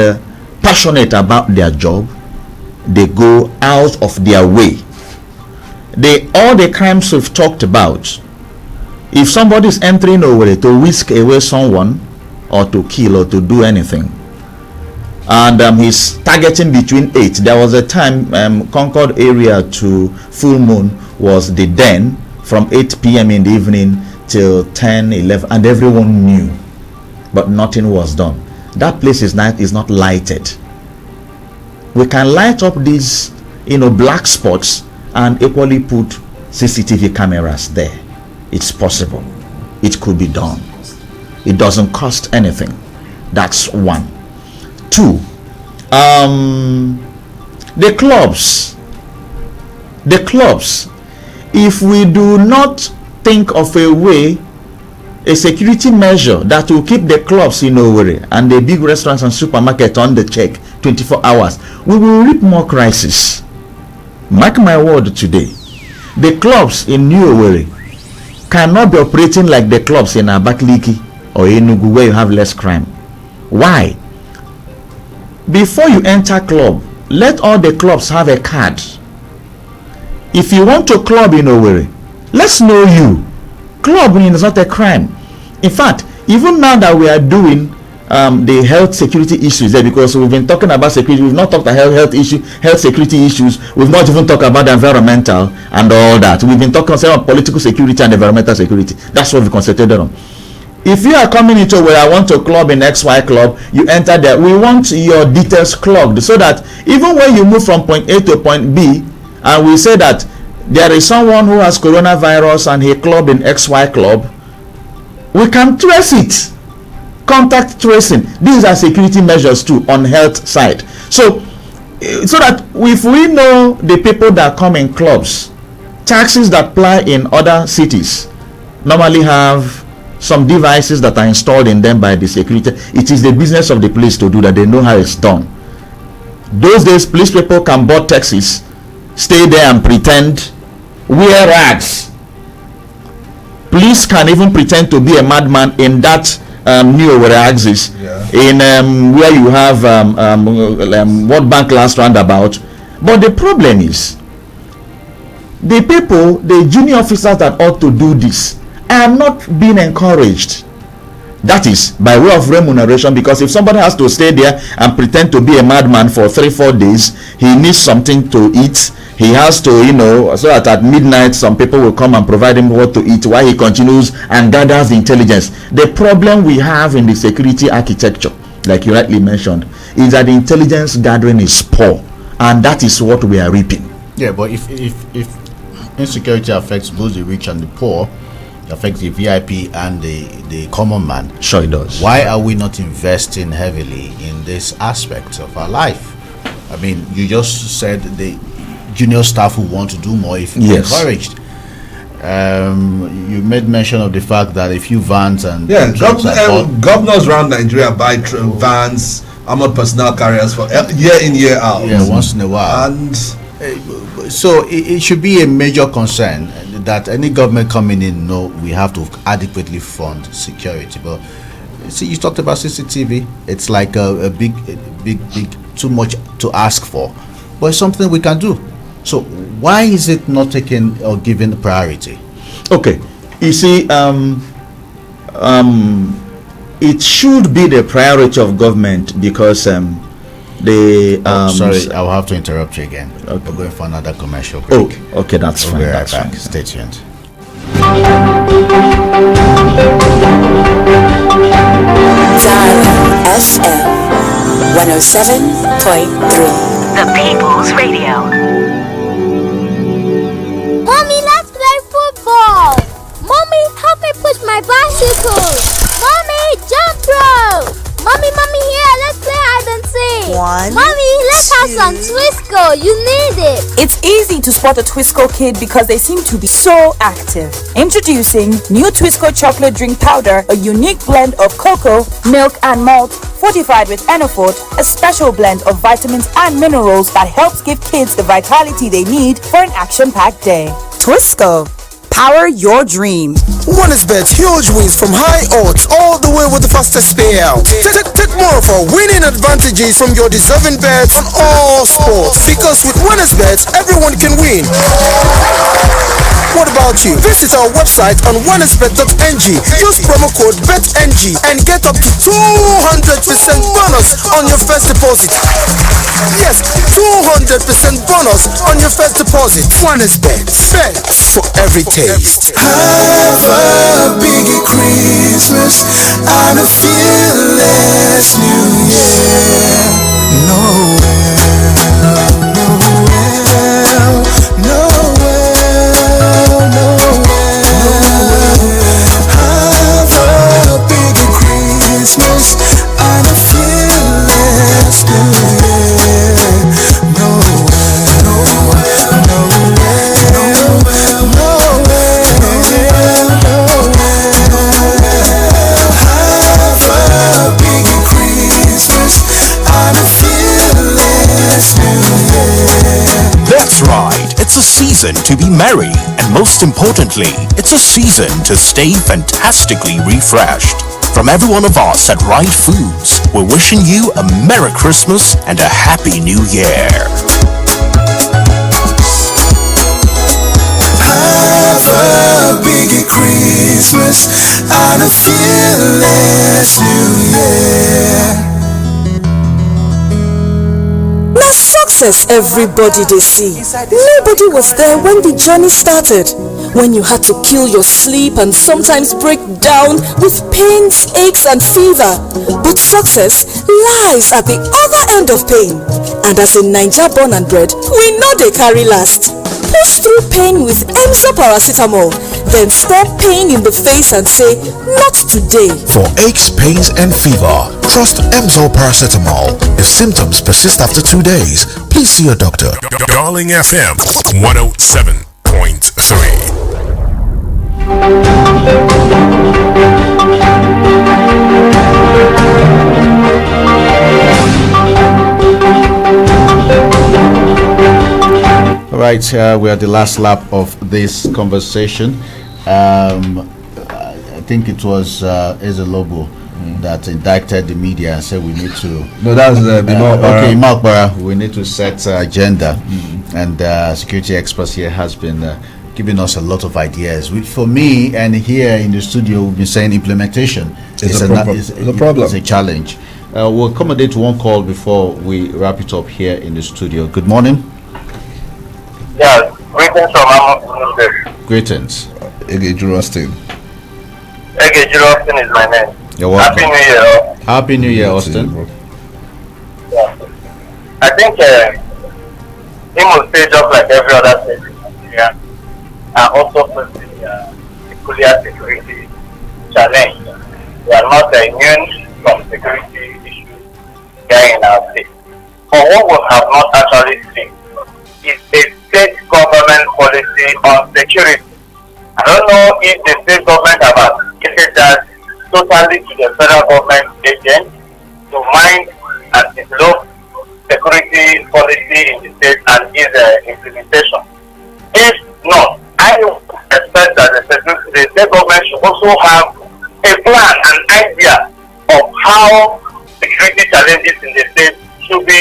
L: passionate about their job, they go out of their way. All the crimes we've talked about, if somebody is entering Owerri to whisk away someone or to kill or to do anything, and he's targeting between 8, there was a time Concord area to Full Moon was the den from 8 p.m. in the evening till 10, 11, and everyone knew, but nothing was done. That place is not lighted. We can light up these black spots and equally put CCTV cameras there. It's possible. It could be done. It doesn't cost anything. That's one. 2, the clubs. If we do not think of a security measure that will keep the clubs in Owerri and the big restaurants and supermarkets on the check 24 hours, we will reap more crisis. Mark my word today. The clubs in New Owerri cannot be operating like the clubs in Abakaliki or Enugu where you have less crime. Why? Before you enter club, let all the clubs have a card. If you want to club in Owerri, let's know you. Clubbing is not a crime. In fact, even now that we are doing the health security issues there, because we've been talking about security, we've not talked about health security issues, we've not even talked about the environmental and all that. We've been talking about political security and environmental security. That's what we concentrated on. If you are coming into where I want to club in XY club, you enter there. We want your details clogged so that even when you move from point A to point B, and we say that there is someone who has coronavirus and he clubbed in XY club, we can trace it. Contact tracing. These are security measures too on health side. So that if we know the people that come in clubs, taxis that ply in other cities normally have some devices that are installed in them by the security. It is the business of the police to do that. They know how it's done. Those days, police people can board taxis, stay there and pretend, wear rags. Police can even pretend to be a madman in that New Owerri axis, in where you have World Bank last roundabout. But the problem is, the people, the junior officers that ought to do this, are not being encouraged. That is by way of remuneration, because if somebody has to stay there and pretend to be a madman for 3-4 days, he needs something to eat. He has to, so that at midnight some people will come and provide him what to eat while he continues and gathers the intelligence. The problem we have in the security architecture, like you rightly mentioned, is that the intelligence gathering is poor, and that is what we are reaping.
J: Yeah, but if insecurity affects both the rich and the poor, it affects the VIP and the common man.
L: Sure it does.
J: Why are we not investing heavily in this aspect of our life? I mean, you just said the junior staff who want to do more if encouraged. You made mention of the fact that a few vans and
K: governors around Nigeria buy vans, armored personnel carriers for year in year out.
J: Yeah, once in a while.
K: And
J: so it should be a major concern. that any government coming in, we have to adequately fund security. But see, you talked about CCTV. It's like a big, too much to ask for, but it's something we can do. So why is it not taken or given priority?
L: Okay, you see, it should be the priority of government because sorry,
J: I'll have to interrupt you again. Okay. We're going for another commercial break.
L: Oh, okay, that's fine.
J: We'll be right
L: that's
J: back.
L: fine.
J: Stay tuned.
M: FM 107.3. The People's Radio.
T: Mommy, let's play football. Mommy, help me push my bicycle. Mommy, jump rope. Mommy, here, let's play hide and seek. Mommy, let's have some Twisco. You need it.
O: It's easy to spot a Twisco kid because they seem to be so active. Introducing new Twisco chocolate drink powder, a unique blend of cocoa, milk and malt, fortified with Enofort, a special blend of vitamins and minerals that helps give kids the vitality they need for an action-packed day. Twisco. Power your dream.
N: OneXBet huge wins from high odds all the way with the fastest payout. Take more of our winning advantages from your deserving bets on all sports, because with OneXBet everyone can win. What about you? Visit our website on onexbet.ng. Use promo code BETNG and get up to 200% bonus on your first deposit. Yes, 200% bonus on your first deposit. OneXBet. Bet for every taste.
P: Have a biggie Christmas and a fearless New Year. Have a biggie Christmas and a fearless New Year.
U: That's right, it's a season to be merry, and most importantly, it's a season to stay fantastically refreshed. From every one of us at Right Foods, we're wishing you a Merry Christmas and a Happy New Year.
P: Have a biggie Christmas and a fearless New Year.
O: Now success everybody they see. Nobody was there when the journey started. When you had to kill your sleep and sometimes break down with pains, aches and fever. But success lies at the other end of pain. And as in Naija born and bred, we know they carry last. Push through pain with Emzo paracetamol. Then stare pain in the face and say, not today.
V: For aches, pains and fever, trust Emzo paracetamol. If symptoms persist after 2 days, please see your doctor.
W: Darling FM 107.3.
J: All right, we are at the last lap of this conversation. I think it was Eze Lobo that indicted the media and said we need to.
K: No, that's
J: okay, Mark Barra. We need to set agenda, and security experts here has been giving us a lot of ideas. For me, and here in the studio, we've been saying implementation is a problem. It's a challenge. We'll accommodate one call before we wrap it up here in the studio. Good morning.
S: Yeah, greetings from Amon.
J: Greetings.
K: Ege Jurostin.
S: Ege Jurostin is my name.
J: You're welcome.
S: Happy New Year.
J: Happy New Year, Austin.
S: Yeah. I think Imo State, just like every other state in Nigeria, are also facing peculiar security challenge. We are not immune from security issues here in our state. But what we have not actually seen is a state government policy on security. I don't know if the state government have allocated that totally to the federal government agent to mind and develop security policy in the state and its implementation. If not, I would also have a plan, an idea of how security challenges in the state should be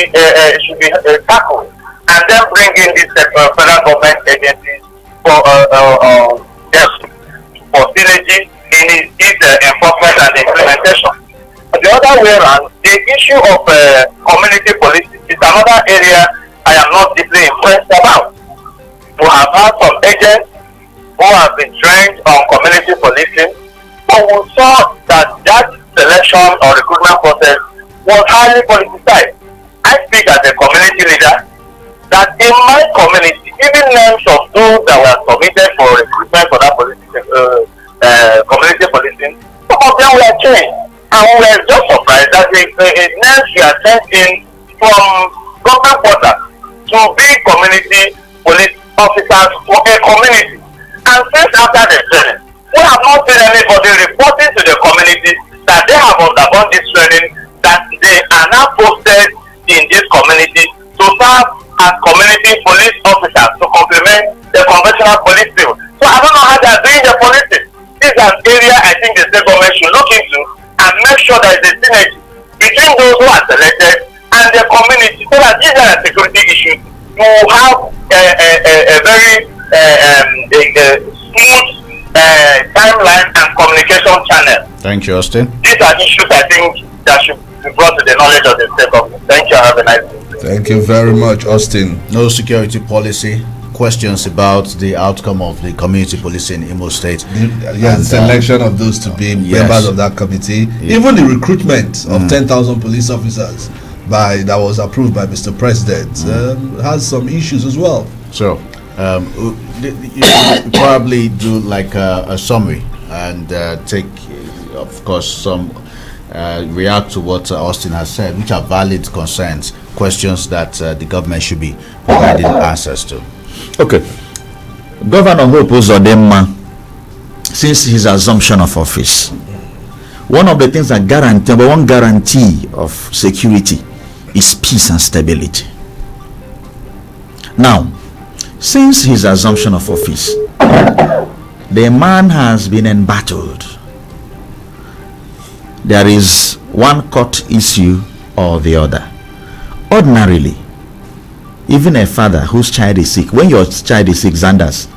S: tackled, and then bring in these federal government agencies for synergy in its enforcement and implementation. The other way around, the issue of community policing is another area I am not deeply impressed about. We have had some agents who have been trained on community policing, but we saw that selection or recruitment process was highly politicized. I speak as a community leader that in my community, even names of those that were submitted for recruitment for that community policing, some of them were changed. And we were just surprised that the names were sent in from government quarters to be community police officers for a community. And since after the training, we have not seen anybody reporting to the community that they have undergone this training, that they are now posted in this community to serve as community police officers to complement the conventional police field. So I don't know how they are doing the policing. This is an area I think the state government should look into and make sure there is a synergy between those who are selected and the community, so that if there are security issues, you have a very smooth timeline and communication channel.
J: Thank you, Austin.
S: These are issues I think that should be brought to the knowledge of the state government. Thank you. Have a nice day.
K: Thank you very much, Austin.
J: No security policy. Questions about the outcome of the community policing in Imo State.
K: The selection of those to be members of that committee. Even the recruitment of 10,000 police officers that was approved by Mr. President has some issues as well.
J: So, you probably do like a summary and take, of course, some react to what Austin has said, which are valid concerns, questions that the government should be providing answers to.
L: Okay. Governor Hope Uzodimma, since his assumption of office, one of the things that one guarantee of security is peace and stability. Now, since his assumption of office, the man has been embattled. There is one court issue or the other. Ordinarily, even a father whose child is sick, when your child is sick, Zandas,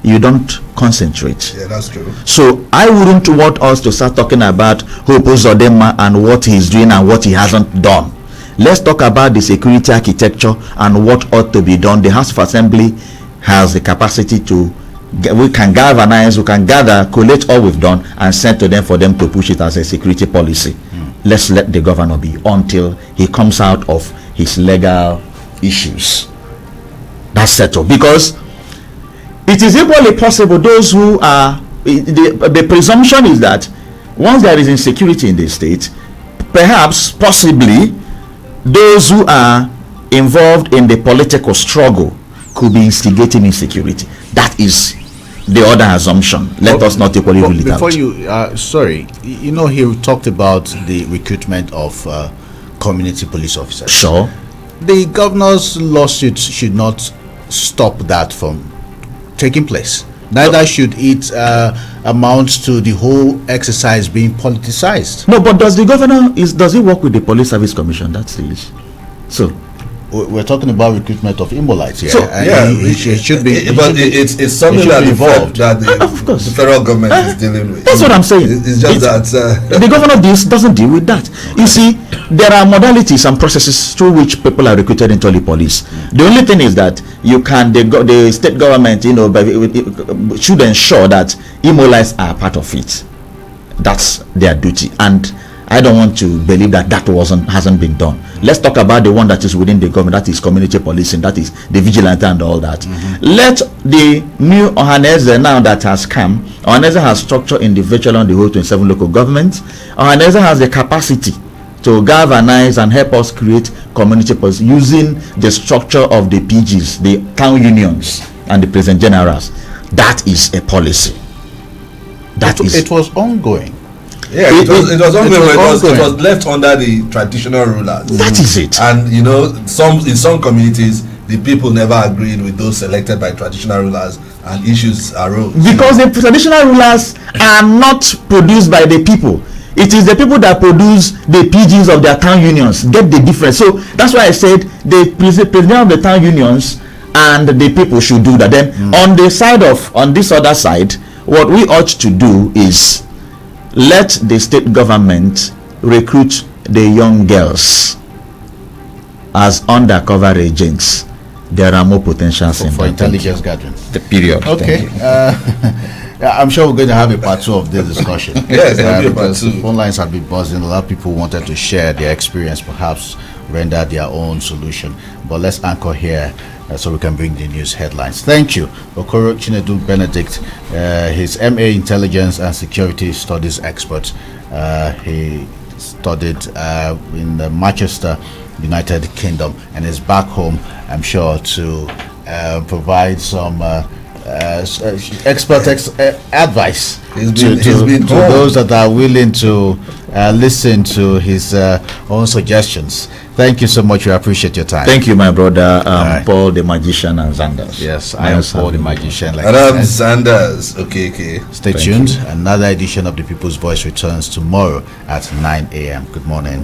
L: you don't concentrate.
K: Yeah, that's true.
L: So I wouldn't want us to start talking about Hope Uzodimma and what he's doing and what he hasn't done. Let's talk about the security architecture and what ought to be done. The House of Assembly has the capacity to, we can galvanize, we can gather, collate all we've done and send to them for them to push it as a security policy. Let's let the governor be until he comes out of his legal issues. That's settled, because it is equally possible those who are the presumption is that once there is insecurity in the state, perhaps possibly those who are involved in the political struggle could be instigating insecurity. That is the other assumption. Let us not equally rule it out.
J: Before you sorry, you know, he talked about the recruitment of community police officers.
L: Sure.
J: The governor's lawsuit should not stop that from taking place. Neither should it amount to the whole exercise being politicized.
L: No, but does the governor does he work with the Police Service Commission? That's the issue. So
J: we're talking about recruitment of Imbolites here.
L: So,
J: it should be.
K: But it's something that the federal government is dealing with.
L: That's what I'm saying.
K: It's just that
L: the governor doesn't deal with that. You see, there are modalities and processes through which people are recruited into the police. The only thing is that you can the state government, you know, should ensure that Imbolites are part of it. That's their duty, and I don't want to believe that hasn't been done. Let's talk about the one that is within the government, that is community policing, that is the vigilante and all that. Let the new Ohaneze now that has come, Ohaneze has structure individual on the whole 27 local governments. Ohaneze has the capacity to galvanize and help us create community policy using the structure of the PGs, the town unions and the president generals. That is a policy.
K: It
J: was ongoing.
K: Yeah, it was ongoing. It was left under the traditional rulers.
L: That is it.
K: And you know, in some communities, the people never agreed with those selected by traditional rulers and issues arose?
L: Because the traditional rulers are not produced by the people. It is the people that produce the PGs of their town unions. Get the difference. So that's why I said the president of the town unions and the people should do that. Then on this other side, what we ought to do is let the state government recruit the young girls as undercover agents. There are more potentials
J: for intelligence gathering.
L: The period.
J: Okay. I'm sure we're going to have a part 2 of this discussion.
K: Yes,
J: because the phone lines have been buzzing. A lot of people wanted to share their experience, perhaps render their own solution. But let's anchor here so we can bring the news headlines. Thank you, Okoro Chinedu Benedict. He's MA Intelligence and Security Studies expert. He studied in Manchester, United Kingdom, and is back home, I'm sure, to provide some expert advice to those that are willing to listen to his own suggestions. Thank you so much. We appreciate your time.
L: Thank you, my brother, Paul the Magician and Zandas.
J: Yes, I am Paul the Magician.
K: And I'm Zandas. Okay.
J: Stay tuned. Another edition of The People's Voice returns tomorrow at 9 a.m. Good morning.